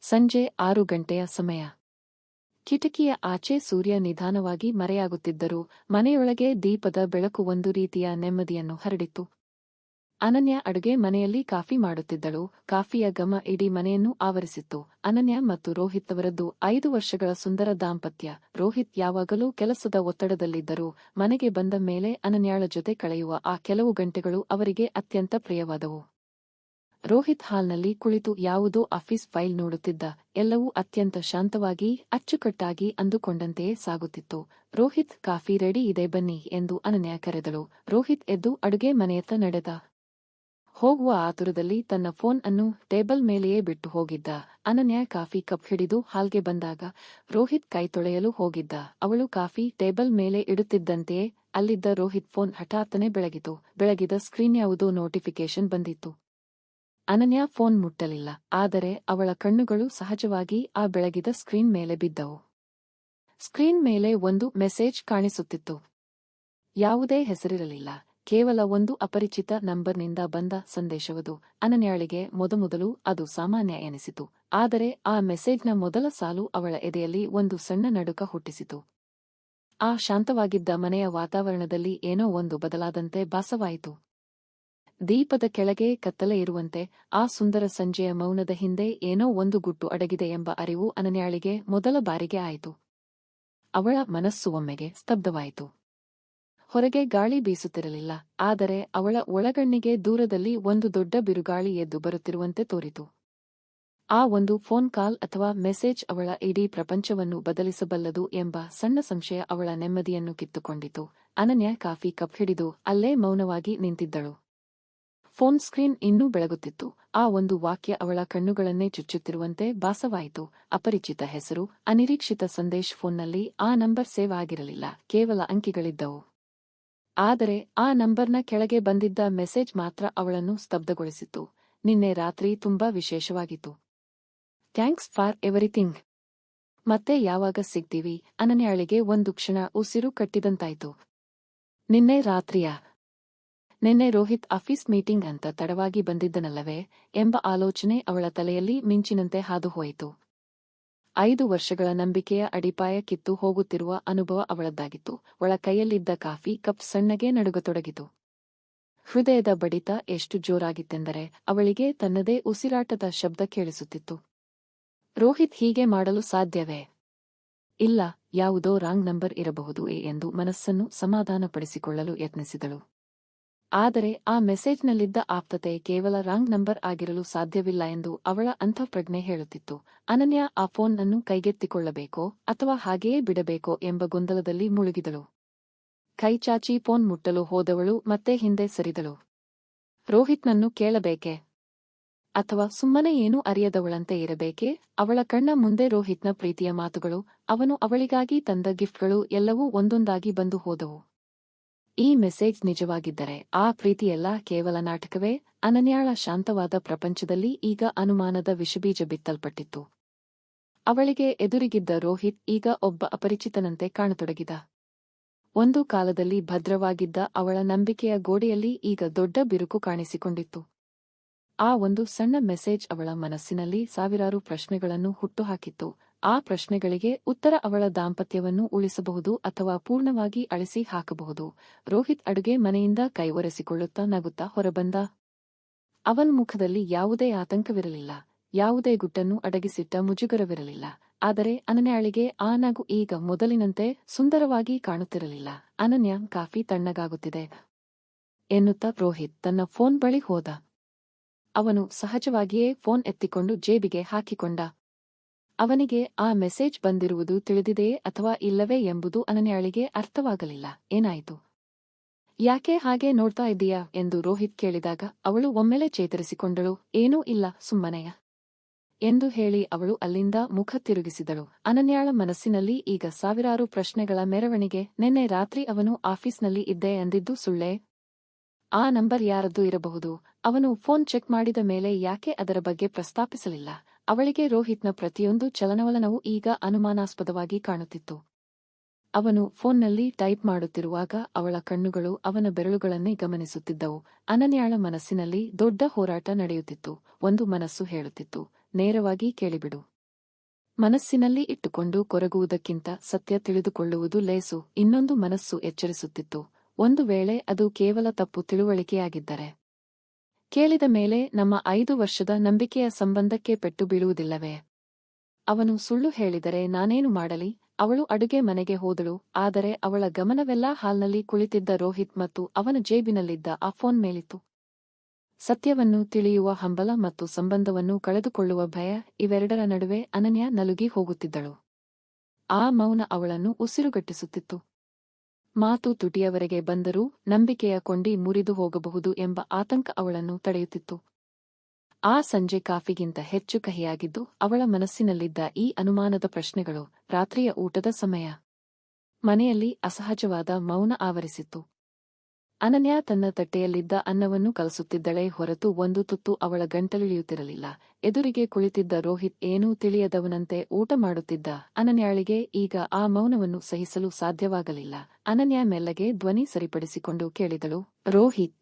ಸಂಜೆ 6 ಗಂಟೆಯ ಸಮಯ. ಕಿಟಕಿಯ ಆಚೆ ಸೂರ್ಯ ನಿಧಾನವಾಗಿ ಮರೆಯಾಗುತ್ತಿದ್ದರೂ ಮನೆಯೊಳಗೆ ದೀಪದ ಬೆಳಕು ಒಂದು ರೀತಿಯ ನೆಮ್ಮದಿಯನ್ನು ಹರಡಿತು. ಅನನ್ಯ ಅಡುಗೆ ಮನೆಯಲ್ಲಿ ಕಾಫಿ ಮಾಡುತ್ತಿದ್ದಳು. ಕಾಫಿಯ ಘಮ ಇಡೀ ಮನೆಯನ್ನು ಆವರಿಸಿತ್ತು. ಅನನ್ಯ ಮತ್ತು ರೋಹಿತ್ ಅವರದ್ದು 5 ವರ್ಷಗಳ ಸುಂದರ ದಾಂಪತ್ಯ. ರೋಹಿತ್ ಯಾವಾಗಲೂ ಕೆಲಸದ ಒತ್ತಡದಲ್ಲಿದ್ದರೂ ಮನೆಗೆ ಬಂದ ಮೇಲೆ ಅನನ್ಯಾಳ ಜೊತೆ ಕಳೆಯುವ ಆ ಕೆಲವು ಗಂಟೆಗಳು ಅವರಿಗೆ ಅತ್ಯಂತ ಪ್ರಿಯವಾದವು. ರೋಹಿತ್ ಹಾಲ್ನಲ್ಲಿ ಕುಳಿತು ಯಾವುದೋ ಆಫೀಸ್ ಫೈಲ್ ನೋಡುತ್ತಿದ್ದ. ಎಲ್ಲವೂ ಅತ್ಯಂತ ಶಾಂತವಾಗಿ, ಅಚ್ಚುಕಟ್ಟಾಗಿ ಅಂದುಕೊಂಡಂತೆಯೇ ಸಾಗುತ್ತಿತ್ತು. ರೋಹಿತ್, ಕಾಫಿ ರೆಡಿ ಇದೆ ಬನ್ನಿ ಎಂದು ಅನನ್ಯ ಕರೆದಳು. ರೋಹಿತ್ ಎದ್ದು ಅಡುಗೆ ಮನೆಯತ್ತ ನಡೆದ. ಹೋಗುವ ಆತುರದಲ್ಲಿ ತನ್ನ ಫೋನ್ ಅನ್ನು ಟೇಬಲ್ ಮೇಲೆಯೇ ಬಿಟ್ಟು ಹೋಗಿದ್ದ. ಅನನ್ಯ ಕಾಫಿ ಕಪ್ ಹಿಡಿದು ಹಾಲ್ಗೆ ಬಂದಾಗ ರೋಹಿತ್ ಕೈ ತೊಳೆಯಲು ಹೋಗಿದ್ದ. ಅವಳು ಕಾಫಿ ಟೇಬಲ್ ಮೇಲೆ ಇಡುತ್ತಿದ್ದಂತೆಯೇ ಅಲ್ಲಿದ್ದ ರೋಹಿತ್ ಫೋನ್ ಹಠಾತ್ತನೆ ಬೆಳಗಿತು. ಬೆಳಗಿದ ಸ್ಕ್ರೀನ್ ಯಾವುದೋ ನೋಟಿಫಿಕೇಶನ್ ಬಂದಿತ್ತು. ಅನನ್ಯ ಫೋನ್ ಮುಟ್ಟಲಿಲ್ಲ. ಆದರೆ ಅವಳ ಕಣ್ಣುಗಳು ಸಹಜವಾಗಿ ಆ ಬೆಳಗಿದ ಸ್ಕ್ರೀನ್ ಮೇಲೆ ಬಿದ್ದವು. ಸ್ಕ್ರೀನ್ ಮೇಲೆ ಒಂದು ಮೆಸೇಜ್ ಕಾಣಿಸುತ್ತಿತ್ತು. ಯಾವುದೇ ಹೆಸರಿರಲಿಲ್ಲ. ಕೇವಲ ಒಂದು ಅಪರಿಚಿತ ನಂಬರ್ನಿಂದ ಬಂದ ಸಂದೇಶವದು. ಅನನ್ಯಾಳಿಗೆ ಮೊದಮೊದಲು ಅದು ಸಾಮಾನ್ಯ ಎನಿಸಿತು. ಆದರೆ ಆ ಮೆಸೇಜ್ನ ಮೊದಲ ಸಾಲು ಅವಳ ಎದೆಯಲ್ಲಿ ಒಂದು ಸಣ್ಣ ನಡುಕ ಹುಟ್ಟಿಸಿತು. ಆ ಶಾಂತವಾಗಿದ್ದ ಮನೆಯ ವಾತಾವರಣದಲ್ಲಿ ಏನೋ ಒಂದು ಬದಲಾದಂತೆ ಭಾಸವಾಯಿತು. ದೀಪದ ಕೆಳಗೆ ಕತ್ತಲೆ ಇರುವಂತೆ, ಆ ಸುಂದರ ಸಂಜೆಯ ಮೌನದ ಹಿಂದೆ ಏನೋ ಒಂದು ಗುಟ್ಟು ಅಡಗಿದೆ ಎಂಬ ಅರಿವು ಅನನ್ಯಾಳಿಗೆ ಮೊದಲ ಬಾರಿಗೆ ಆಯಿತು. ಅವಳ ಮನಸ್ಸು ಒಮ್ಮೆಗೆ ಸ್ತಬ್ಧವಾಯಿತು. ಹೊರಗೆ ಗಾಳಿ ಬೀಸುತ್ತಿರಲಿಲ್ಲ. ಆದರೆ ಅವಳ ಒಳಗಣ್ಣಿಗೆ ದೂರದಲ್ಲಿ ಒಂದು ದೊಡ್ಡ ಬಿರುಗಾಳಿ ಎದ್ದು ಬರುತ್ತಿರುವಂತೆ ತೋರಿತು. ಆ ಒಂದು ಫೋನ್ ಕಾಲ್ ಅಥವಾ ಮೆಸೇಜ್ ಅವಳ ಇಡೀ ಪ್ರಪಂಚವನ್ನು ಬದಲಿಸಬಲ್ಲದು ಎಂಬ ಸಣ್ಣ ಸಂಶಯ ಅವಳ ನೆಮ್ಮದಿಯನ್ನು ಕಿತ್ತುಕೊಂಡಿತು. ಅನನ್ಯ ಕಾಫಿ ಕಪ್ ಹಿಡಿದು ಅಲ್ಲೇ ಮೌನವಾಗಿ ನಿಂತಿದ್ದಳು. ಫೋನ್ ಸ್ಕ್ರೀನ್ ಇನ್ನೂ ಬೆಳಗುತ್ತಿತ್ತು. ಆ ಒಂದು ವಾಕ್ಯ ಅವಳ ಕಣ್ಣುಗಳನ್ನೇ ಚುಚ್ಚುತ್ತಿರುವಂತೆ ಭಾಸವಾಯಿತು. ಅಪರಿಚಿತ ಹೆಸರು, ಅನಿರೀಕ್ಷಿತ ಸಂದೇಶ್. ಫೋನ್ನಲ್ಲಿ ಆ ನಂಬರ್ ಸೇವ್ ಆಗಿರಲಿಲ್ಲ. ಕೇವಲ ಅಂಕಿಗಳಿದ್ದವು. ಆದರೆ ಆ ನಂಬರ್ನ ಕೆಳಗೆ ಬಂದಿದ್ದ ಮೆಸೇಜ್ ಮಾತ್ರ ಅವಳನ್ನು ಸ್ತಬ್ಧಗೊಳಿಸಿತು. ನಿನ್ನೆ ರಾತ್ರಿ ತುಂಬಾ ವಿಶೇಷವಾಗಿತ್ತು. Thanks for everything. ಮತ್ತೆ ಯಾವಾಗ ಸಿಗ್ತೀವಿ? ಅನನ್ಯಾಳಿಗೆ ಒಂದು ಕ್ಷಣ ಉಸಿರು ಕಟ್ಟಿದಂತಾಯ್ತು. ನಿನ್ನೆ ರಾತ್ರಿಯಾ? ನಿನ್ನೆ ರೋಹಿತ್ ಆಫೀಸ್ ಮೀಟಿಂಗ್ ಅಂತ ತಡವಾಗಿ ಬಂದಿದ್ದನಲ್ಲವೇ ಎಂಬ ಆಲೋಚನೆ ಅವಳ ತಲೆಯಲ್ಲಿ ಮಿಂಚಿನಂತೆ ಹಾದುಹೋಯಿತು. 5 ವರ್ಷಗಳ ನಂಬಿಕೆಯ ಅಡಿಪಾಯ ಕಿತ್ತು ಹೋಗುತ್ತಿರುವ ಅನುಭವ ಅವಳದ್ದಾಗಿತ್ತು. ಒಳ ಕೈಯಲ್ಲಿದ್ದ ಕಾಫಿ ಕಪ್ ಸಣ್ಣಗೆ ನಡುಗತೊಡಗಿತು. ಹೃದಯದ ಬಡಿತ ಎಷ್ಟು ಜೋರಾಗಿತ್ತೆಂದರೆ ಅವಳಿಗೆ ತನ್ನದೇ ಉಸಿರಾಟದ ಶಬ್ದ ಕೇಳಿಸುತ್ತಿತ್ತು. ರೋಹಿತ್ ಹೀಗೆ ಮಾಡಲು ಸಾಧ್ಯವೇ? ಇಲ್ಲ, ಯಾವುದೋ ರಾಂಗ್ ನಂಬರ್ ಇರಬಹುದು ಎಂದು ಮನಸ್ಸನ್ನು ಸಮಾಧಾನಪಡಿಸಿಕೊಳ್ಳಲು ಯತ್ನಿಸಿದಳು. ಆದರೆ ಆ ಮೆಸೇಜ್ನಲ್ಲಿದ್ದ ಆಪ್ತತೆ ಕೇವಲ ರಾಂಗ್ ನಂಬರ್ ಆಗಿರಲು ಸಾಧ್ಯವಿಲ್ಲ ಎಂದು ಅವಳ ಅಂತಃಪ್ರಜ್ಞೆ ಹೇಳುತ್ತಿತ್ತು. ಅನನ್ಯ ಆ ಫೋನ್ ಅನ್ನು ಕೈಗೆತ್ತಿಕೊಳ್ಳಬೇಕೋ ಅಥವಾ ಹಾಗೆಯೇ ಬಿಡಬೇಕೋ ಎಂಬ ಗೊಂದಲದಲ್ಲಿ ಮುಳುಗಿದಳು. ಕೈಚಾಚಿ ಫೋನ್ ಮುಟ್ಟಲು ಹೋದವಳು ಮತ್ತೆ ಹಿಂದೆ ಸರಿದಳು. ರೋಹಿತ್ನನ್ನು ಕೇಳಬೇಕೆ? ಅಥವಾ ಸುಮ್ಮನೆ ಏನೂ ಅರಿಯದವಳಂತೆ ಇರಬೇಕೆ? ಅವಳ ಕಣ್ಣ ಮುಂದೆ ರೋಹಿತ್ನ ಪ್ರೀತಿಯ ಮಾತುಗಳು, ಅವನು ಅವಳಿಗಾಗಿ ತಂದ ಗಿಫ್ಟ್ಗಳು ಎಲ್ಲವೂ ಒಂದೊಂದಾಗಿ ಬಂದು ಹೋದವು. ಈ ಮೆಸೇಜ್ ನಿಜವಾಗಿದ್ದರೆ ಆ ಪ್ರೀತಿಯೆಲ್ಲ ಕೇವಲ ನಾಟಕವೇ? ಅನನ್ಯಾಳ ಶಾಂತವಾದ ಪ್ರಪಂಚದಲ್ಲಿ ಈಗ ಅನುಮಾನದ ವಿಷಬೀಜ ಬಿತ್ತಲ್ಪಟ್ಟಿತ್ತು. ಅವಳಿಗೆ ಎದುರಿಗಿದ್ದ ರೋಹಿತ್ ಈಗ ಒಬ್ಬ ಅಪರಿಚಿತನಂತೆ ಕಾಣತೊಡಗಿದ. ಒಂದು ಕಾಲದಲ್ಲಿ ಭದ್ರವಾಗಿದ್ದ ಅವಳ ನಂಬಿಕೆಯ ಗೋಡೆಯಲ್ಲಿ ಈಗ ದೊಡ್ಡ ಬಿರುಕು ಕಾಣಿಸಿಕೊಂಡಿತ್ತು. ಆ ಒಂದು ಸಣ್ಣ ಮೆಸೇಜ್ ಅವಳ ಮನಸ್ಸಿನಲ್ಲಿ ಸಾವಿರಾರು ಪ್ರಶ್ನೆಗಳನ್ನು ಹುಟ್ಟುಹಾಕಿತ್ತು. ಆ ಪ್ರಶ್ನೆಗಳಿಗೆ ಉತ್ತರ ಅವಳ ದಾಂಪತ್ಯವನ್ನು ಉಳಿಸಬಹುದು ಅಥವಾ ಪೂರ್ಣವಾಗಿ ಅಳಿಸಿ ಹಾಕಬಹುದು. ರೋಹಿತ್ ಅಡುಗೆ ಮನೆಯಿಂದ ಕೈ ಒರೆಸಿಕೊಳ್ಳುತ್ತಾ ನಗುತ್ತಾ ಹೊರಬಂದ. ಅವನ ಮುಖದಲ್ಲಿ ಯಾವುದೇ ಆತಂಕವಿರಲಿಲ್ಲ. ಯಾವುದೇ ಗುಟ್ಟನ್ನು ಅಡಗಿಸಿಟ್ಟ ಮುಜುಗರವಿರಲಿಲ್ಲ. ಆದರೆ ಅನನ್ಯಾಳಿಗೆ ಆ ನಗು ಈಗ ಮೊದಲಿನಂತೆ ಸುಂದರವಾಗಿ ಕಾಣುತ್ತಿರಲಿಲ್ಲ. ಅನನ್ಯ, ಕಾಫಿ ತಣ್ಣಗಾಗುತ್ತಿದೆ ಎನ್ನುತ್ತಾ ರೋಹಿತ್ ತನ್ನ ಫೋನ್ ಬಳಿ ಹೋದ. ಅವನು ಸಹಜವಾಗಿಯೇ ಫೋನ್ ಎತ್ತಿಕೊಂಡು ಜೇಬಿಗೆ ಹಾಕಿಕೊಂಡ. ಅವನಿಗೆ ಆ ಮೆಸೇಜ್ ಬಂದಿರುವುದು ತಿಳಿದಿದೆಯೇ ಅಥವಾ ಇಲ್ಲವೇ ಎಂಬುದು ಅನನ್ಯಾಳಿಗೆ ಅರ್ಥವಾಗಲಿಲ್ಲ. ಏನಾಯಿತು? ಯಾಕೆ ಹಾಗೆ ನೋಡ್ತಾ ಇದ್ದೀಯಾ ಎಂದು ರೋಹಿತ್ ಕೇಳಿದಾಗ ಅವಳು ಒಮ್ಮೆಲೆ ಚೇತರಿಸಿಕೊಂಡಳು. ಏನೂ ಇಲ್ಲ, ಸುಮ್ಮನೆಯ ಎಂದು ಹೇಳಿ ಅವಳು ಅಲ್ಲಿಂದ ಮುಖ ತಿರುಗಿಸಿದಳು. ಅನನ್ಯಾಳ ಮನಸ್ಸಿನಲ್ಲಿ ಈಗ ಸಾವಿರಾರು ಪ್ರಶ್ನೆಗಳ ಮೆರವಣಿಗೆ. ನಿನ್ನೆ ರಾತ್ರಿ ಅವನು ಆಫೀಸ್ನಲ್ಲಿ ಇದ್ದೆ ಅಂದಿದ್ದು ಸುಳ್ಳೇ? ಆ ನಂಬರ್ ಯಾರದ್ದು ಇರಬಹುದು? ಅವನು ಫೋನ್ ಚೆಕ್ ಮಾಡಿದ ಮೇಲೆ ಯಾಕೆ ಅದರ ಬಗ್ಗೆ ಪ್ರಸ್ತಾಪಿಸಲಿಲ್ಲ? ಅವಳಿಗೆ ರೋಹಿತ್ನ ಪ್ರತಿಯೊಂದು ಚಲನವಲನವೂ ಈಗ ಅನುಮಾನಾಸ್ಪದವಾಗಿ ಕಾಣುತ್ತಿತ್ತು. ಅವನು ಫೋನ್ನಲ್ಲಿ ಟೈಪ್ ಮಾಡುತ್ತಿರುವಾಗ ಅವಳ ಕಣ್ಣುಗಳು ಅವನ ಬೆರಳುಗಳನ್ನೇ ಗಮನಿಸುತ್ತಿದ್ದವು. ಅನನ್ಯಾಳ ಮನಸ್ಸಿನಲ್ಲಿ ದೊಡ್ಡ ಹೋರಾಟ ನಡೆಯುತ್ತಿತ್ತು. ಒಂದು ಮನಸ್ಸು ಹೇಳುತ್ತಿತ್ತು, ನೇರವಾಗಿ ಕೇಳಿಬಿಡು. ಮನಸ್ಸಿನಲ್ಲಿ ಇಟ್ಟುಕೊಂಡು ಕೊರಗುವುದಕ್ಕಿಂತ ಸತ್ಯ ತಿಳಿದುಕೊಳ್ಳುವುದು ಲೇಸು. ಇನ್ನೊಂದು ಮನಸ್ಸು ಎಚ್ಚರಿಸುತ್ತಿತ್ತು, ಒಂದು ವೇಳೆ ಅದು ಕೇವಲ ತಪ್ಪು ತಿಳುವಳಿಕೆಯಾಗಿದ್ದರೆ. ಕೇಳಿದ ಮೇಲೆ ನಮ್ಮ 5 ವರ್ಷದ ನಂಬಿಕೆಯ ಸಂಬಂಧಕ್ಕೆ ಪೆಟ್ಟು ಬೀಳುವುದಿಲ್ಲವೇ? ಅವನು ಸುಳ್ಳು ಹೇಳಿದರೆ ನಾನೇನು ಮಾಡಲಿ? ಅವಳು ಅಡುಗೆ ಮನೆಗೆ ಹೋದಳು, ಆದರೆ ಅವಳ ಗಮನವೆಲ್ಲಾ ಹಾಲ್ನಲ್ಲಿ ಕುಳಿತಿದ್ದ ರೋಹಿತ್ ಮತ್ತು ಅವನ ಜೇಬಿನಲ್ಲಿದ್ದ ಆ ಫೋನ್ ಮೇಲಿತ್ತು. ಸತ್ಯವನ್ನು ತಿಳಿಯುವ ಹಂಬಲ ಮತ್ತು ಸಂಬಂಧವನ್ನು ಕಳೆದುಕೊಳ್ಳುವ ಭಯ, ಇವೆರಡರ ನಡುವೆ ಅನನ್ಯ ನಲುಗಿ ಹೋಗುತ್ತಿದ್ದಳು. ಆ ಮೌನ ಅವಳನ್ನು ಉಸಿರುಗಟ್ಟಿಸುತ್ತಿತ್ತು. ಮಾತು ತುಟಿಯವರೆಗೆ ಬಂದರೂ ನಂಬಿಕೆಯ ಕೊಂಡಿ ಮುರಿದು ಹೋಗಬಹುದು ಎಂಬ ಆತಂಕ ಅವಳನ್ನು ತಡೆಯುತ್ತಿತ್ತು. ಆ ಸಂಜೆ ಕಾಫಿಗಿಂತ ಹೆಚ್ಚು ಕಹಿಯಾಗಿದ್ದು ಅವಳ ಮನಸ್ಸಿನಲ್ಲಿದ್ದ ಈ ಅನುಮಾನದ ಪ್ರಶ್ನೆಗಳು. ರಾತ್ರಿಯ ಊಟದ ಸಮಯ. ಮನೆಯಲ್ಲಿ ಅಸಹಜವಾದ ಮೌನ ಆವರಿಸಿತ್ತು. ಅನನ್ಯ ತನ್ನ ತಟ್ಟೆಯಲ್ಲಿದ್ದ ಅನ್ನವನ್ನು ಕಲಸುತ್ತಿದ್ದಳೇ ಹೊರತು ಒಂದು ತುತ್ತು ಅವಳ ಗಂಟಲಿಳಿಯುತ್ತಿರಲಿಲ್ಲ. ಎದುರಿಗೆ ಕುಳಿತಿದ್ದ ರೋಹಿತ್ ಏನೂ ತಿಳಿಯದವನಂತೆ ಊಟ ಮಾಡುತ್ತಿದ್ದ. ಅನನ್ಯಾಳಿಗೆ ಈಗ ಆ ಮೌನವನ್ನು ಸಹಿಸಲು ಸಾಧ್ಯವಾಗಲಿಲ್ಲ. ಅನನ್ಯ ಮೆಲ್ಲಗೆ ಧ್ವನಿ ಸರಿಪಡಿಸಿಕೊಂಡು ಕೇಳಿದಳು, ರೋಹಿತ್.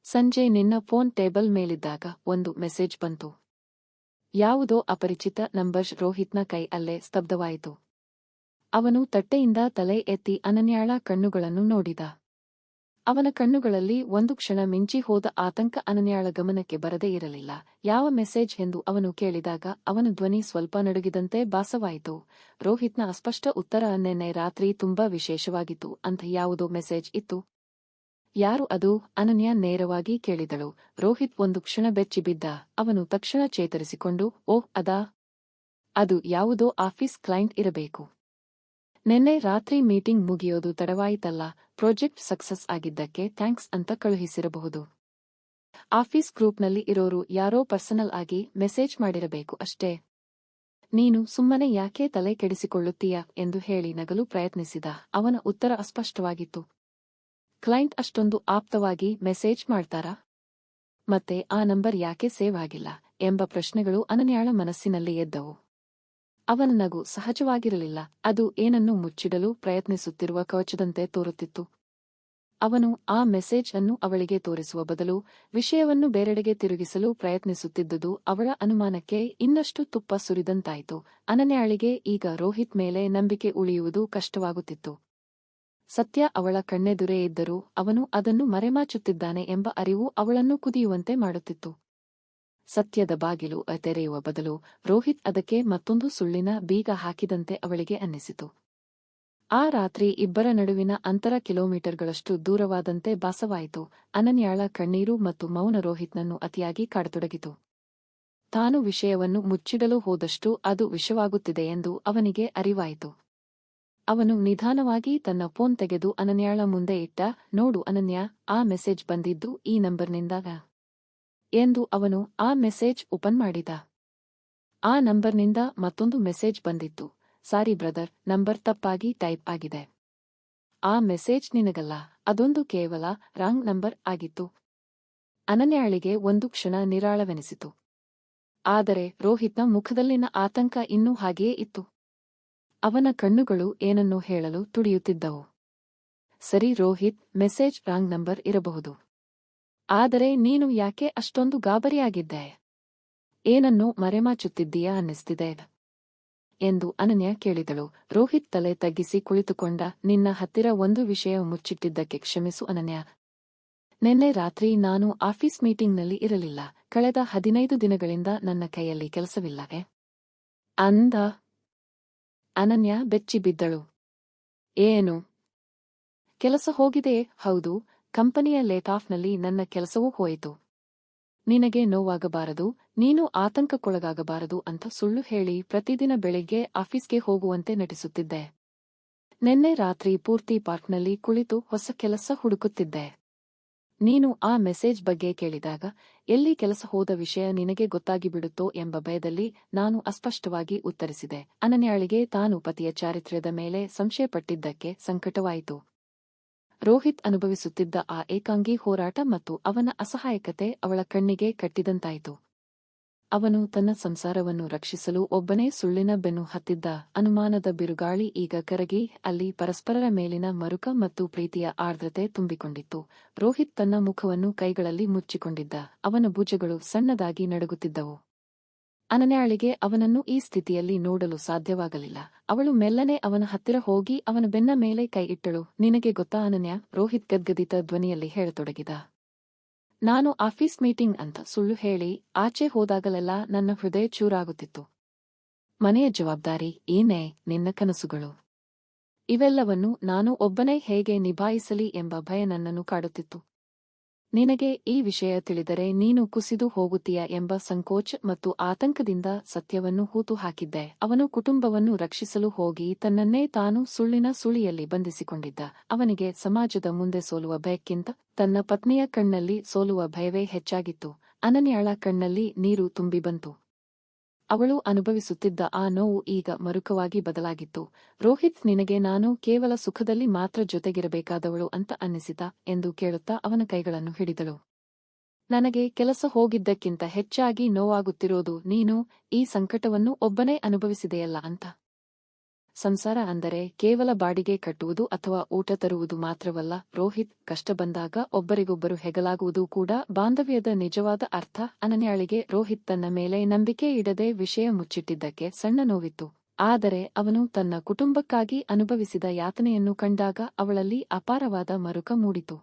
ಸಂಜೆ ನಿನ್ನ ಫೋನ್ ಟೇಬಲ್ ಮೇಲಿದ್ದಾಗ ಒಂದು ಮೆಸೇಜ್ ಬಂತು. ಯಾವುದೋ ಅಪರಿಚಿತ ನಂಬರ್. ರೋಹಿತ್ನ ಕೈ ಅಲ್ಲೇ ಸ್ತಬ್ಧವಾಯಿತು. ಅವನು ತಟ್ಟೆಯಿಂದ ತಲೆ ಎತ್ತಿ ಅನನ್ಯಾಳ ಕಣ್ಣುಗಳನ್ನು ನೋಡಿದ. ಅವನ ಕಣ್ಣುಗಳಲ್ಲಿ ಒಂದು ಕ್ಷಣ ಮಿಂಚಿ ಹೋದ ಆತಂಕ ಅನನ್ಯಾಳ ಗಮನಕ್ಕೆ ಬರದೇ ಇರಲಿಲ್ಲ. ಯಾವ ಮೆಸೇಜ್ ಎಂದು ಅವನು ಕೇಳಿದಾಗ ಅವನ ಧ್ವನಿ ಸ್ವಲ್ಪ ನಡುಗಿದಂತೆ ಭಾಸವಾಯಿತು. ರೋಹಿತ್ನ ಅಸ್ಪಷ್ಟ ಉತ್ತರ, ನೆನ್ನೆ ರಾತ್ರಿ ತುಂಬಾ ವಿಶೇಷವಾಗಿತ್ತು ಅಂತ ಯಾವುದೋ ಮೆಸೇಜ್ ಇತ್ತು. ಯಾರು ಅದು? ಅನನ್ಯ ನೇರವಾಗಿ ಕೇಳಿದಳು. ರೋಹಿತ್ ಒಂದು ಕ್ಷಣ ಬೆಚ್ಚಿಬಿದ್ದ. ಅವನು ತಕ್ಷಣ ಚೇತರಿಸಿಕೊಂಡು, ಓಹ್ ಅದಾ? ಅದು ಯಾವುದೋ ಆಫೀಸ್ ಕ್ಲೈಂಟ್ ಇರಬೇಕು. ನೆನ್ನೆ ರಾತ್ರಿ ಮೀಟಿಂಗ್ ಮುಗಿಯೋದು ತಡವಾಯಿತಲ್ಲ, ಪ್ರಾಜೆಕ್ಟ್ ಸಕ್ಸಸ್ ಆಗಿದ್ದಕ್ಕೆ ಥ್ಯಾಂಕ್ಸ್ ಅಂತ ಕಳುಹಿಸಿರಬಹುದು. ಆಫೀಸ್ ಗ್ರೂಪ್ನಲ್ಲಿ ಇರೋರು ಯಾರೋ ಪರ್ಸನಲ್ ಆಗಿ ಮೆಸೇಜ್ ಮಾಡಿರಬೇಕು ಅಷ್ಟೇ. ನೀನು ಸುಮ್ಮನೆ ಯಾಕೆ ತಲೆ ಕೆಡಿಸಿಕೊಳ್ಳುತ್ತೀಯಾ ಎಂದು ಹೇಳಿ ನಗಲು ಪ್ರಯತ್ನಿಸಿದ. ಅವನ ಉತ್ತರ ಅಸ್ಪಷ್ಟವಾಗಿತ್ತು. ಕ್ಲೈಂಟ್ ಅಷ್ಟೊಂದು ಆಪ್ತವಾಗಿ ಮೆಸೇಜ್ ಮಾಡ್ತಾರಾ? ಮತ್ತೆ ಆ ನಂಬರ್ ಯಾಕೆ ಸೇವ್ ಆಗಿಲ್ಲ ಎಂಬ ಪ್ರಶ್ನೆಗಳು ಅನನ್ಯಾಳ ಮನಸ್ಸಿನಲ್ಲಿ ಎದ್ದವು. ಅವನ ನಗು ಸಹಜವಾಗಿರಲಿಲ್ಲ. ಅದು ಏನನ್ನೂ ಮುಚ್ಚಿಡಲು ಪ್ರಯತ್ನಿಸುತ್ತಿರುವ ಕವಚದಂತೆ ತೋರುತ್ತಿತ್ತು. ಅವನು ಆ ಮೆಸೇಜ್ ಅನ್ನು ಅವಳಿಗೆ ತೋರಿಸುವ ಬದಲು ವಿಷಯವನ್ನು ಬೇರೆಡೆಗೆ ತಿರುಗಿಸಲು ಪ್ರಯತ್ನಿಸುತ್ತಿದ್ದುದು ಅವಳ ಅನುಮಾನಕ್ಕೆ ಇನ್ನಷ್ಟು ತುಪ್ಪ ಸುರಿದಂತಾಯಿತು. ಅನನ್ಯಾಳಿಗೆ ಈಗ ರೋಹಿತ್ ಮೇಲೆ ನಂಬಿಕೆ ಉಳಿಯುವುದು ಕಷ್ಟವಾಗುತ್ತಿತ್ತು. ಸತ್ಯ ಅವಳ ಕಣ್ಣೆದುರೇ ಇದ್ದರೂ ಅವನು ಅದನ್ನು ಮರೆಮಾಚುತ್ತಿದ್ದಾನೆ ಎಂಬ ಅರಿವು ಅವಳನ್ನು ಕುದಿಯುವಂತೆ ಮಾಡುತ್ತಿತ್ತು. ಸತ್ಯದ ಬಾಗಿಲು ತೆರೆಯುವ ಬದಲು ರೋಹಿತ್ ಅದಕ್ಕೆ ಮತ್ತೊಂದು ಸುಳ್ಳಿನ ಬೀಗ ಹಾಕಿದಂತೆ ಅವಳಿಗೆ ಅನ್ನಿಸಿತು. ಆ ರಾತ್ರಿ ಇಬ್ಬರ ನಡುವಿನ ಅಂತರ ಕಿಲೋಮೀಟರ್ಗಳಷ್ಟು ದೂರವಾದಂತೆ ಭಾಸವಾಯಿತು. ಅನನ್ಯಾಳ ಕಣ್ಣೀರು ಮತ್ತು ಮೌನ ರೋಹಿತ್ನನ್ನು ಅತಿಯಾಗಿ ಕಾಡತೊಡಗಿತು. ತಾನು ವಿಷಯವನ್ನು ಮುಚ್ಚಿಡಲು ಹೋದಷ್ಟು ಅದು ವಿಷವಾಗುತ್ತಿದೆ ಎಂದು ಅವನಿಗೆ ಅರಿವಾಯಿತು. ಅವನು ನಿಧಾನವಾಗಿ ತನ್ನ ಫೋನ್ ತೆಗೆದು ಅನನ್ಯಾಳ ಮುಂದೆ ಇಟ್ಟ. ನೋಡು ಅನನ್ಯ, ಆ ಮೆಸೇಜ್ ಬಂದಿದ್ದು ಈ ನಂಬರ್ನಿಂದಾಗ ಎಂದು ಅವನು ಆ ಮೆಸೇಜ್ ಓಪನ್ ಮಾಡಿದ. ಆ ನಂಬರ್ನಿಂದ ಮತ್ತೊಂದು ಮೆಸೇಜ್ ಬಂದಿತ್ತು. ಸಾರಿ ಬ್ರದರ್, ನಂಬರ್ ತಪ್ಪಾಗಿ ಟೈಪ್ ಆಗಿದೆ. ಆ ಮೆಸೇಜ್ ನಿನಗಲ್ಲ, ಅದೊಂದು ಕೇವಲ ರಾಂಗ್ ನಂಬರ್ ಆಗಿತ್ತು. ಅನನ್ಯಾಳಿಗೆ ಒಂದು ಕ್ಷಣ ನಿರಾಳವೆನಿಸಿತು. ಆದರೆ ರೋಹಿತ್ನ ಮುಖದಲ್ಲಿನ ಆತಂಕ ಇನ್ನೂ ಹಾಗೆಯೇ ಇತ್ತು. ಅವನ ಕಣ್ಣುಗಳು ಏನನ್ನೋ ಹೇಳಲು ತುಡಿಯುತ್ತಿದ್ದವು. ಸರಿ ರೋಹಿತ್, ಮೆಸೇಜ್ ರಾಂಗ್ ನಂಬರ್ ಇರಬಹುದು. ಆದರೆ ನೀನು ಯಾಕೆ ಅಷ್ಟೊಂದು ಗಾಬರಿಯಾಗಿದ್ದೆ? ಏನನ್ನೋ ಮರೆಮಾಚುತ್ತಿದ್ದೀಯಾ ಅನ್ನಿಸ್ತಿದೆ ಎಂದು ಅನನ್ಯ ಕೇಳಿದಳು. ರೋಹಿತ್ ತಲೆ ತಗ್ಗಿಸಿ ಕುಳಿತುಕೊಂಡ. ನಿನ್ನ ಹತ್ತಿರ ಒಂದು ವಿಷಯ ಮುಚ್ಚಿಟ್ಟಿದ್ದಕ್ಕೆ ಕ್ಷಮಿಸು ಅನನ್ಯ. ನಿನ್ನೆ ರಾತ್ರಿ ನಾನು ಆಫೀಸ್ ಮೀಟಿಂಗ್ನಲ್ಲಿ ಇರಲಿಲ್ಲ. ಕಳೆದ 15 ದಿನಗಳಿಂದ ನನ್ನ ಕೈಯಲ್ಲಿ ಕೆಲಸವಿಲ್ಲವೇ ಅಂದ. ಅನನ್ಯ ಬೆಚ್ಚಿ ಬಿದ್ದಳು. ಏನು? ಕೆಲಸ ಹೋಗಿದೆಯೇ? ಹೌದು, ಕಂಪನಿಯ ಲೇಟಾಫ್ನಲ್ಲಿ ನನ್ನ ಕೆಲಸವೂ ಹೋಯಿತು. ನಿನಗೆ ನೋವಾಗಬಾರದು, ನೀನು ಆತಂಕಕ್ಕೊಳಗಾಗಬಾರದು ಅಂತ ಸುಳ್ಳು ಹೇಳಿ ಪ್ರತಿದಿನ ಬೆಳಿಗ್ಗೆ ಆಫೀಸ್ಗೆ ಹೋಗುವಂತೆ ನಟಿಸುತ್ತಿದ್ದೆ. ನಿನ್ನೆ ರಾತ್ರಿ ಪೂರ್ತಿ ಪಾರ್ಕ್ನಲ್ಲಿ ಕುಳಿತು ಹೊಸ ಕೆಲಸ ಹುಡುಕುತ್ತಿದ್ದೆ. ನೀನು ಆ ಮೆಸೇಜ್ ಬಗ್ಗೆ ಕೇಳಿದಾಗ ಎಲ್ಲಿ ಕೆಲಸ ಹೋದ ವಿಷಯ ನಿನಗೆ ಗೊತ್ತಾಗಿಬಿಡುತ್ತೋ ಎಂಬ ಭಯದಲ್ಲಿ ನಾನು ಅಸ್ಪಷ್ಟವಾಗಿ ಉತ್ತರಿಸಿದೆ. ಅನನ್ಯಾಳಿಗೆ ತಾನು ಪತಿಯ ಚಾರಿತ್ರ್ಯದ ಮೇಲೆ ಸಂಶಯಪಟ್ಟಿದ್ದಕ್ಕೆ ಸಂಕಟವಾಯಿತು. ರೋಹಿತ್ ಅನುಭವಿಸುತ್ತಿದ್ದ ಆ ಏಕಾಂಗಿ ಹೋರಾಟ ಮತ್ತು ಅವನ ಅಸಹಾಯಕತೆ ಅವಳ ಕಣ್ಣಿಗೆ ಕಟ್ಟಿದಂತಾಯಿತು. ಅವನು ತನ್ನ ಸಂಸಾರವನ್ನು ರಕ್ಷಿಸಲು ಒಬ್ಬನೇ ಸುಳ್ಳಿನ ಬೆನ್ನು ಹತ್ತಿದ್ದ. ಅನುಮಾನದ ಬಿರುಗಾಳಿ ಈಗ ಕರಗಿ ಅಲ್ಲಿ ಪರಸ್ಪರರ ಮೇಲಿನ ಮರುಕ ಮತ್ತು ಪ್ರೀತಿಯ ಆರ್ದ್ರತೆ ತುಂಬಿಕೊಂಡಿತ್ತು. ರೋಹಿತ್ ತನ್ನ ಮುಖವನ್ನು ಕೈಗಳಲ್ಲಿ ಮುಚ್ಚಿಕೊಂಡಿದ್ದ. ಅವನ ಭುಜಗಳು ಸಣ್ಣದಾಗಿ ನಡುಗುತ್ತಿದ್ದವು. ಅನನ್ಯಾಳಿಗೆ ಅವನನ್ನು ಈ ಸ್ಥಿತಿಯಲ್ಲಿ ನೋಡಲು ಸಾಧ್ಯವಾಗಲಿಲ್ಲ. ಅವಳು ಮೆಲ್ಲನೆ ಅವನ ಹತ್ತಿರ ಹೋಗಿ ಅವನ ಬೆನ್ನ ಮೇಲೆ ಕೈ ಇಟ್ಟಳು. ನಿನಗೆ ಗೊತ್ತಾ ಅನನ್ಯ, ರೋಹಿತ್ ಗದ್ಗದಿತ ಧ್ವನಿಯಲ್ಲಿ ಹೇಳತೊಡಗಿದ. ನಾನು ಆಫೀಸ್ ಮೀಟಿಂಗ್ ಅಂತ ಸುಳ್ಳು ಹೇಳಿ ಆಚೆ ಹೋದಾಗಲೆಲ್ಲ ನನ್ನ ಹೃದಯ ಚೂರಾಗುತ್ತಿತ್ತು. ಮನೆಯ ಜವಾಬ್ದಾರಿ, ಏನೇ ನಿನ್ನ ಕನಸುಗಳು, ಇವೆಲ್ಲವನ್ನು ನಾನು ಒಬ್ಬನೇ ಹೇಗೆ ನಿಭಾಯಿಸಲಿ ಎಂಬ ಭಯ ನನ್ನನ್ನು ಕಾಡುತ್ತಿತ್ತು. ನಿನಗೆ ಈ ವಿಷಯ ತಿಳಿದರೆ ನೀನು ಕುಸಿದು ಹೋಗುತ್ತೀಯ ಎಂಬ ಸಂಕೋಚ ಮತ್ತು ಆತಂಕದಿಂದ ಸತ್ಯವನ್ನು ಹೂತು ಹಾಕಿದ್ದೆ. ಅವನು ಕುಟುಂಬವನ್ನು ರಕ್ಷಿಸಲು ಹೋಗಿ ತನ್ನನ್ನೇ ತಾನು ಸುಳ್ಳಿನ ಸುಳಿಯಲ್ಲಿ ಬಂಧಿಸಿಕೊಂಡಿದ್ದ. ಅವನಿಗೆ ಸಮಾಜದ ಮುಂದೆ ಸೋಲುವ ಭಯಕ್ಕಿಂತ ತನ್ನ ಪತ್ನಿಯ ಕಣ್ಣಲ್ಲಿ ಸೋಲುವ ಭಯವೇ ಹೆಚ್ಚಾಗಿತ್ತು. ಅನನ್ಯಾಳ ಕಣ್ಣಲ್ಲಿ ನೀರು ತುಂಬಿ ಬಂತು. ಅವಳು ಅನುಭವಿಸುತ್ತಿದ್ದ ಆ ನೋವು ಈಗ ಮರುಕವಾಗಿ ಬದಲಾಗಿತ್ತು. ರೋಹಿತ್, ನಿನಗೆ ನಾನು ಕೇವಲ ಸುಖದಲ್ಲಿ ಮಾತ್ರ ಜೊತೆಗಿರಬೇಕಾದವಳು ಅಂತ ಅನ್ನಿಸಿತಾ ಎಂದು ಕೇಳುತ್ತಾ ಅವನ ಕೈಗಳನ್ನು ಹಿಡಿದಳು. ನನಗೆ ಕೆಲಸ ಹೋಗಿದ್ದಕ್ಕಿಂತ ಹೆಚ್ಚಾಗಿ ನೋವಾಗುತ್ತಿರೋದು ನೀನು ಈ ಸಂಕಟವನ್ನು ಒಬ್ಬನೇ ಅನುಭವಿಸಿದೆಯಲ್ಲ ಅಂತ. ಸಂಸಾರ ಅಂದರೆ ಕೇವಲ ಬಾಡಿಗೆ ಕಟ್ಟುವುದು ಅಥವಾ ಊಟ ತರುವುದು ಮಾತ್ರವಲ್ಲ ರೋಹಿತ್. ಕಷ್ಟ ಬಂದಾಗ ಒಬ್ಬರಿಗೊಬ್ಬರು ಹೆಗಲಾಗುವುದು ಕೂಡ ಬಾಂಧವ್ಯದ ನಿಜವಾದ ಅರ್ಥ. ಅನನ್ಯಾಳಿಗೆ ರೋಹಿತ್ ತನ್ನ ಮೇಲೆ ನಂಬಿಕೆ ಇಡದೆ ವಿಷಯ ಮುಚ್ಚಿಟ್ಟಿದ್ದಕ್ಕೆ ಸಣ್ಣ ನೋವಿತ್ತು. ಆದರೆ ಅವನು ತನ್ನ ಕುಟುಂಬಕ್ಕಾಗಿ ಅನುಭವಿಸಿದ ಯಾತನೆಯನ್ನು ಕಂಡಾಗ ಅವಳಲ್ಲಿ ಅಪಾರವಾದ ಮರುಕ ಮೂಡಿತು.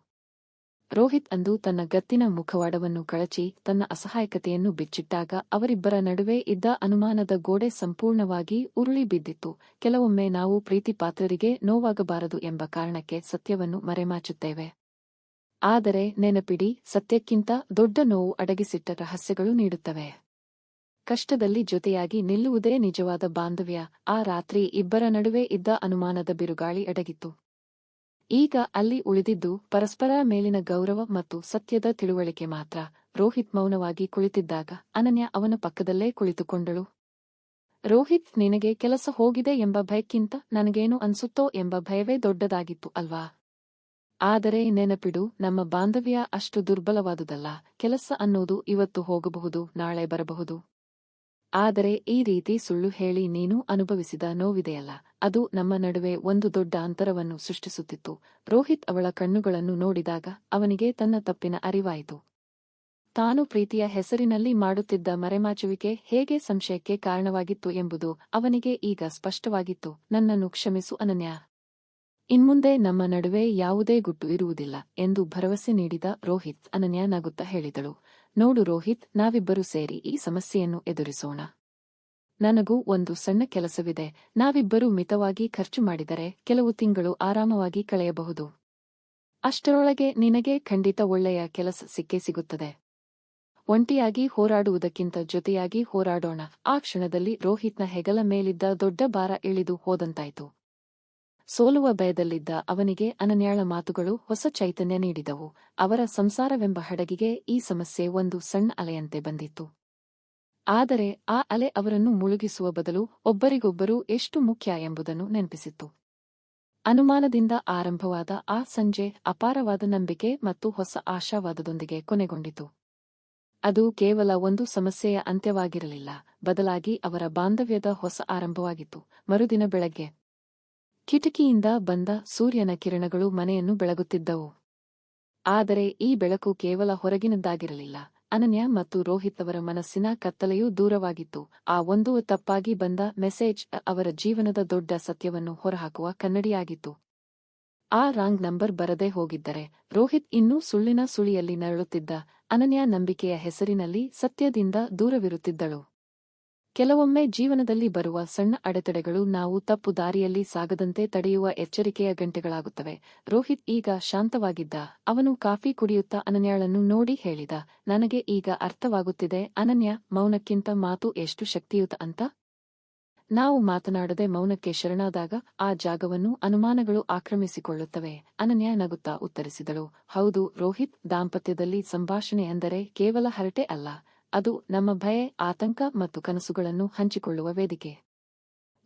ರೋಹಿತ್ ಅಂದು ತನ್ನ ಗತ್ತಿನ ಮುಖವಾಡವನ್ನು ಕಳಚಿ ತನ್ನ ಅಸಹಾಯಕತೆಯನ್ನು ಬಿಚ್ಚಿಟ್ಟಾಗ ಅವರಿಬ್ಬರ ನಡುವೆ ಇದ್ದ ಅನುಮಾನದ ಗೋಡೆ ಸಂಪೂರ್ಣವಾಗಿ ಉರುಳಿ ಬಿದ್ದಿತ್ತು. ಕೆಲವೊಮ್ಮೆ ನಾವು ಪ್ರೀತಿಪಾತ್ರರಿಗೆ ನೋವಾಗಬಾರದು ಎಂಬ ಕಾರಣಕ್ಕೆ ಸತ್ಯವನ್ನು ಮರೆಮಾಚುತ್ತೇವೆ. ಆದರೆ ನೆನಪಿಡಿ, ಸತ್ಯಕ್ಕಿಂತ ದೊಡ್ಡ ನೋವು ಅಡಗಿಸಿಟ್ಟ ರಹಸ್ಯಗಳು ನೀಡುತ್ತವೆ. ಕಷ್ಟದಲ್ಲಿ ಜೊತೆಯಾಗಿ ನಿಲ್ಲುವುದೇ ನಿಜವಾದ ಬಾಂಧವ್ಯ. ಆ ರಾತ್ರಿ ಇಬ್ಬರ ನಡುವೆ ಇದ್ದ ಅನುಮಾನದ ಬಿರುಗಾಳಿ ಅಡಗಿತ್ತು. ಈಗ ಅಲ್ಲಿ ಉಳಿದಿದ್ದು ಪರಸ್ಪರ ಮೇಲಿನ ಗೌರವ ಮತ್ತು ಸತ್ಯದ ತಿಳುವಳಿಕೆ ಮಾತ್ರ. ರೋಹಿತ್ ಮೌನವಾಗಿ ಕುಳಿತಿದ್ದಾಗ ಅನನ್ಯ ಅವನ ಪಕ್ಕದಲ್ಲೇ ಕುಳಿತುಕೊಂಡಳು. ರೋಹಿತ್, ನಿನಗೆ ಕೆಲಸ ಹೋಗಿದೆ ಎಂಬ ಭಯಕ್ಕಿಂತ ನನಗೇನು ಅನ್ಸುತ್ತೋ ಎಂಬ ಭಯವೇ ದೊಡ್ಡದಾಗಿತ್ತು ಅಲ್ವಾ? ಆದರೆ ನೆನಪಿಡು, ನಮ್ಮ ಬಾಂಧವ್ಯ ಅಷ್ಟು ದುರ್ಬಲವಾದುದಲ್ಲ. ಕೆಲಸ ಅನ್ನೋದು ಇವತ್ತು ಹೋಗಬಹುದು, ನಾಳೆ ಬರಬಹುದು. ಆದರೆ ಈ ರೀತಿ ಸುಳ್ಳು ಹೇಳಿ ನೀನು ಅನುಭವಿಸಿದ ನೋವಿದೆಯಲ್ಲ, ಅದು ನಮ್ಮ ನಡುವೆ ಒಂದು ದೊಡ್ಡ ಅಂತರವನ್ನು ಸೃಷ್ಟಿಸುತ್ತಿತ್ತು. ರೋಹಿತ್ ಅವಳ ಕಣ್ಣುಗಳನ್ನು ನೋಡಿದಾಗ ಅವನಿಗೆ ತನ್ನ ತಪ್ಪಿನ ಅರಿವಾಯಿತು. ತಾನು ಪ್ರೀತಿಯ ಹೆಸರಿನಲ್ಲಿ ಮಾಡುತ್ತಿದ್ದ ಮರೆಮಾಚುವಿಕೆ ಹೇಗೆ ಸಂಶಯಕ್ಕೆ ಕಾರಣವಾಗಿತ್ತು ಎಂಬುದು ಅವನಿಗೆ ಈಗ ಸ್ಪಷ್ಟವಾಗಿತ್ತು. ನನ್ನನ್ನು ಕ್ಷಮಿಸು ಅನನ್ಯ. ಇನ್ಮುಂದೆ ನಮ್ಮ ನಡುವೆ ಯಾವುದೇ ಗುಟ್ಟು ಇರುವುದಿಲ್ಲ ಎಂದು ಭರವಸೆ ನೀಡಿದ ರೋಹಿತ್. ಅನನ್ಯ ನಗುತ್ತಾ ಹೇಳಿದಳು, ನೋಡು ರೋಹಿತ್, ನಾವಿಬ್ಬರೂ ಸೇರಿ ಈ ಸಮಸ್ಯೆಯನ್ನು ಎದುರಿಸೋಣ. ನನಗೂ ಒಂದು ಸಣ್ಣ ಕೆಲಸವಿದೆ. ನಾವಿಬ್ಬರೂ ಮಿತವಾಗಿ ಖರ್ಚು ಮಾಡಿದರೆ ಕೆಲವು ತಿಂಗಳು ಆರಾಮವಾಗಿ ಕಳೆಯಬಹುದು. ಅಷ್ಟರೊಳಗೆ ನಿನಗೆ ಖಂಡಿತ ಒಳ್ಳೆಯ ಕೆಲಸ ಸಿಕ್ಕೇ ಸಿಗುತ್ತದೆ. ಒಂಟಿಯಾಗಿ ಹೋರಾಡುವುದಕ್ಕಿಂತ ಜೊತೆಯಾಗಿ ಹೋರಾಡೋಣ. ಆ ಕ್ಷಣದಲ್ಲಿ ರೋಹಿತ್ನ ಹೆಗಲ ಮೇಲಿದ್ದ ದೊಡ್ಡ ಭಾರ ಇಳಿದು ಹೋದಂತಾಯಿತು. ಸೋಲುವ ಭಯದಲ್ಲಿದ್ದ ಅವನಿಗೆ ಅನನ್ಯಾಳ ಮಾತುಗಳು ಹೊಸ ಚೈತನ್ಯ ನೀಡಿದವು. ಅವರ ಸಂಸಾರವೆಂಬ ಹಡಗಿಗೆ ಈ ಸಮಸ್ಯೆ ಒಂದು ಸಣ್ಣ ಅಲೆಯಂತೆ ಬಂದಿತ್ತು. ಆದರೆ ಆ ಅಲೆ ಅವರನ್ನು ಮುಳುಗಿಸುವ ಬದಲು ಒಬ್ಬರಿಗೊಬ್ಬರು ಎಷ್ಟು ಮುಖ್ಯ ಎಂಬುದನ್ನು ನೆನಪಿಸಿತ್ತು. ಅನುಮಾನದಿಂದ ಆರಂಭವಾದ ಆ ಸಂಜೆ ಅಪಾರವಾದ ನಂಬಿಕೆ ಮತ್ತು ಹೊಸ ಆಶಾವಾದದೊಂದಿಗೆ ಕೊನೆಗೊಂಡಿತು. ಅದು ಕೇವಲ ಒಂದು ಸಮಸ್ಯೆಯ ಅಂತ್ಯವಾಗಿರಲಿಲ್ಲ, ಬದಲಾಗಿ ಅವರ ಬಾಂಧವ್ಯದ ಹೊಸ ಆರಂಭವಾಗಿತ್ತು. ಮರುದಿನ ಬೆಳಗ್ಗೆ ಕಿಟಕಿಯಿಂದ ಬಂದ ಸೂರ್ಯನ ಕಿರಣಗಳು ಮನೆಯನ್ನು ಬೆಳಗುತ್ತಿದ್ದವು. ಆದರೆ ಈ ಬೆಳಕು ಕೇವಲ ಹೊರಗಿನದ್ದಾಗಿರಲಿಲ್ಲ. ಅನನ್ಯ ಮತ್ತು ರೋಹಿತ್ ಅವರ ಮನಸ್ಸಿನ ಕತ್ತಲೆಯೂ ದೂರವಾಗಿತ್ತು. ಆ ಒಂದು ತಪ್ಪಾಗಿ ಬಂದ ಮೆಸೇಜ್ ಅವರ ಜೀವನದ ದೊಡ್ಡ ಸತ್ಯವನ್ನು ಹೊರಹಾಕುವ ಕನ್ನಡಿಯಾಗಿತ್ತು. ಆ ರಾಂಗ್ ನಂಬರ್ ಬರದೇ ಹೋಗಿದ್ದರೆ ರೋಹಿತ್ ಇನ್ನೂ ಸುಳ್ಳಿನ ಸುಳಿಯಲ್ಲಿ ನರಳುತ್ತಿದ್ದ. ಅನನ್ಯ ನಂಬಿಕೆಯ ಹೆಸರಿನಲ್ಲಿ ಸತ್ಯದಿಂದ ದೂರವಿರುತ್ತಿದ್ದಳು. ಕೆಲವೊಮ್ಮೆ ಜೀವನದಲ್ಲಿ ಬರುವ ಸಣ್ಣ ಅಡೆತಡೆಗಳು ನಾವು ತಪ್ಪು ದಾರಿಯಲ್ಲಿ ಸಾಗದಂತೆ ತಡೆಯುವ ಎಚ್ಚರಿಕೆಯ ಗಂಟೆಗಳಾಗುತ್ತವೆ. ರೋಹಿತ್ ಈಗ ಶಾಂತವಾಗಿದ್ದ. ಅವನು ಕಾಫಿ ಕುಡಿಯುತ್ತಾ ಅನನ್ಯಾಳನ್ನು ನೋಡಿ ಹೇಳಿದ, ನನಗೆ ಈಗ ಅರ್ಥವಾಗುತ್ತಿದೆ ಅನನ್ಯ, ಮೌನಕ್ಕಿಂತ ಮಾತು ಎಷ್ಟು ಶಕ್ತಿಯುತ ಅಂತ. ನಾವು ಮಾತನಾಡದೆ ಮೌನಕ್ಕೆ ಶರಣಾದಾಗ ಆ ಜಾಗವನ್ನು ಅನುಮಾನಗಳು ಆಕ್ರಮಿಸಿಕೊಳ್ಳುತ್ತವೆ. ಅನನ್ಯ ನಗುತ್ತಾ ಉತ್ತರಿಸಿದಳು, ಹೌದು ರೋಹಿತ್, ದಾಂಪತ್ಯದಲ್ಲಿ ಸಂಭಾಷಣೆ ಅಂದರೆ ಕೇವಲ ಹರಟೆ ಅಲ್ಲ. ಅದು ನಮ್ಮ ಭಯ, ಆತಂಕ ಮತ್ತು ಕನಸುಗಳನ್ನು ಹಂಚಿಕೊಳ್ಳುವ ವೇದಿಕೆ.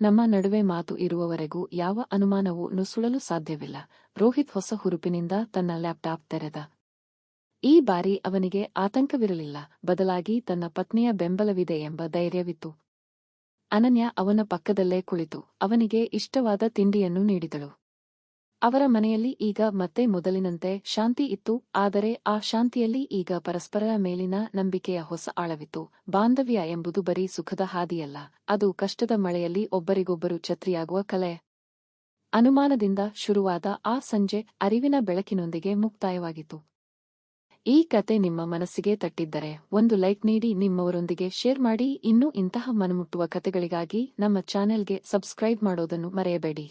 ನಮ್ಮ ನಡುವೆ ಮಾತು ಇರುವವರೆಗೂ ಯಾವ ಅನುಮಾನವೂ ನುಸುಳಲು ಸಾಧ್ಯವಿಲ್ಲ. ರೋಹಿತ್ ಹೊಸ ಹುರುಪಿನಿಂದ ತನ್ನ ಲ್ಯಾಪ್ಟಾಪ್ ತೆರೆದ. ಈ ಬಾರಿ ಅವನಿಗೆ ಆತಂಕವಿರಲಿಲ್ಲ, ಬದಲಾಗಿ ತನ್ನ ಪತ್ನಿಯ ಬೆಂಬಲವಿದೆ ಎಂಬ ಧೈರ್ಯವಿತ್ತು. ಅನನ್ಯ ಅವನ ಪಕ್ಕದಲ್ಲೇ ಕುಳಿತು ಅವನಿಗೆ ಇಷ್ಟವಾದ ತಿಂಡಿಯನ್ನು ನೀಡಿದಳು. ಅವರ ಮನೆಯಲ್ಲಿ ಈಗ ಮತ್ತೆ ಮೊದಲಿನಂತೆ ಶಾಂತಿ ಇತ್ತು, ಆದರೆ ಆ ಶಾಂತಿಯಲ್ಲಿ ಈಗ ಪರಸ್ಪರರ ಮೇಲಿನ ನಂಬಿಕೆಯ ಹೊಸ ಆಳವಿತ್ತು. ಬಾಂಧವ್ಯ ಎಂಬುದು ಬರೀ ಸುಖದ ಹಾದಿಯಲ್ಲ, ಅದು ಕಷ್ಟದ ಮಳೆಯಲ್ಲಿ ಒಬ್ಬರಿಗೊಬ್ಬರು ಛತ್ರಿಯಾಗುವ ಕಲೆ. ಅನುಮಾನದಿಂದ ಶುರುವಾದ ಆ ಸಂಜೆ ಅರಿವಿನ ಬೆಳಕಿನೊಂದಿಗೆ ಮುಕ್ತಾಯವಾಗಿತ್ತು. ಈ ಕತೆ ನಿಮ್ಮ ಮನಸ್ಸಿಗೆ ತಟ್ಟಿದ್ದರೆ ಒಂದು ಲೈಕ್ ನೀಡಿ, ನಿಮ್ಮವರೊಂದಿಗೆ ಶೇರ್ ಮಾಡಿ. ಇನ್ನೂ ಇಂತಹ ಮನಮುಟ್ಟುವ ಕತೆಗಳಿಗಾಗಿ ನಮ್ಮ ಚಾನೆಲ್ಗೆ ಸಬ್ಸ್ಕ್ರೈಬ್ ಮಾಡೋದನ್ನು ಮರೆಯಬೇಡಿ.